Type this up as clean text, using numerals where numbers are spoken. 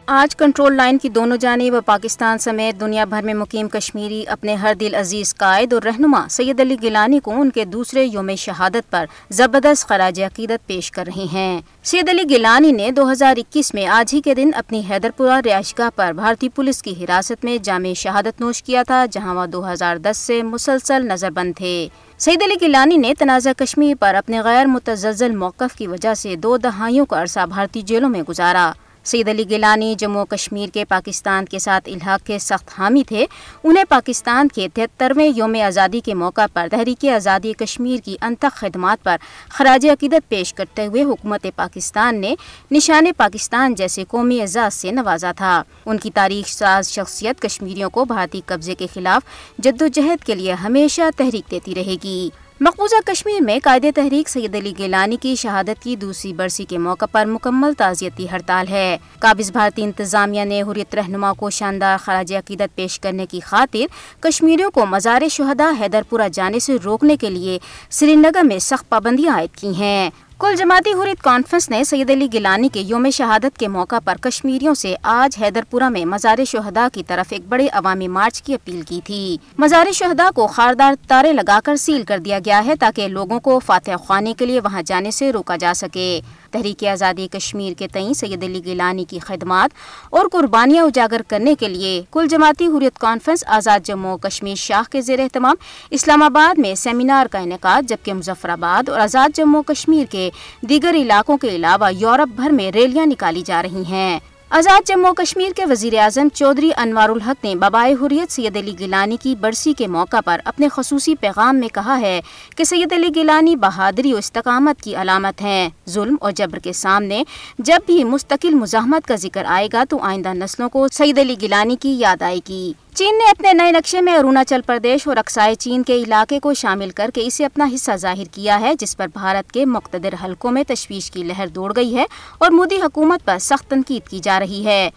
آج control line کی دونوں جانب پاکستان سمیت دنیا بھر میں مقیم کشمیری اپنے ہر دل عزیز قائد اور رہنما سید علی گیلانی کو ان کے دوسرے یوم شہادت پر زبردست خراج عقیدت پیش کر رہے ہیں۔ سید علی گیلانی نے 2021 میں آج ہی کے دن اپنی حیدرپورہ رہائشگاہ پر بھارتی پولیس کی حراست میں جام شہادت نوش کیا تھا، جہاں وہ 2010 سے مسلسل نظر بند تھے۔ سید علی گیلانی نے تنازع کشمیر پر اپنے غیر متزلزل موقف کی وجہ سے 2 دہائیوں کا عرصہ بھارتی جیلوں میں گزارا۔ سید علی گیلانی جموں و کشمیر کے پاکستان کے ساتھ الحاق کے سخت حامی تھے۔ انہیں پاکستان کے 73ویں یوم آزادی کے موقع پر تحریک آزادی کشمیر کی انتھک خدمات پر خراج عقیدت پیش کرتے ہوئے حکومت پاکستان نے نشان پاکستان جیسے قومی اعزاز سے نوازا تھا۔ ان کی تاریخ ساز شخصیت کشمیریوں کو بھارتی قبضے کے خلاف جدوجہد کے لیے ہمیشہ تحریک دیتی رہے گی۔ مقبوضہ کشمیر میں قائد تحریک سید علی گیلانی کی شہادت کی دوسری برسی کے موقع پر مکمل تعزیتی ہڑتال ہے۔ قابض بھارتی انتظامیہ نے حریت رہنما کو شاندار خراج عقیدت پیش کرنے کی خاطر کشمیریوں کو مزار شہداء حیدرپورہ جانے سے روکنے کے لیے سری نگر میں سخت پابندیاں عائد کی ہیں۔ کل جماعتی حریت کانفرنس نے سید علی گیلانی کے یوم شہادت کے موقع پر کشمیریوں سے آج حیدرپورہ میں مزار شہداء کی طرف ایک بڑے عوامی مارچ کی اپیل کی تھی۔ مزار شہداء کو خاردار تارے لگا کر سیل کر دیا گیا ہے تاکہ لوگوں کو فاتح خوانی کے لیے وہاں جانے سے روکا جا سکے۔ تحریک آزادی کشمیر کے تئیں سید علی گیلانی کی خدمات اور قربانیاں اجاگر کرنے کے لیے کل جماعتی حریت کانفرنس آزاد جموں و کشمیر شاخ کے زیر اہتمام اسلام آباد میں سیمینار کا انعقاد، جبکہ مظفر آباد اور آزاد جموں و کشمیر کے دیگر علاقوں کے علاوہ یورپ بھر میں ریلیاں نکالی جا رہی ہیں۔ آزاد جموں و کشمیر کے وزیر اعظم چودھری انوار الحق نے بابائے حریت سید علی گیلانی کی برسی کے موقع پر اپنے خصوصی پیغام میں کہا ہے کہ سید علی گیلانی بہادری و استقامت کی علامت ہیں۔ ظلم اور جبر کے سامنے جب بھی مستقل مزاحمت کا ذکر آئے گا تو آئندہ نسلوں کو سید علی گیلانی کی یاد آئے گی۔ چین نے اپنے نئے نقشے میں اروناچل پردیش اور اقصائے چین کے علاقے کو شامل کر کے اسے اپنا حصہ ظاہر کیا ہے، جس پر بھارت کے مقتدر حلقوں میں تشویش کی لہر دوڑ گئی ہے اور مودی حکومت پر سخت تنقید کی جا رہی ہے۔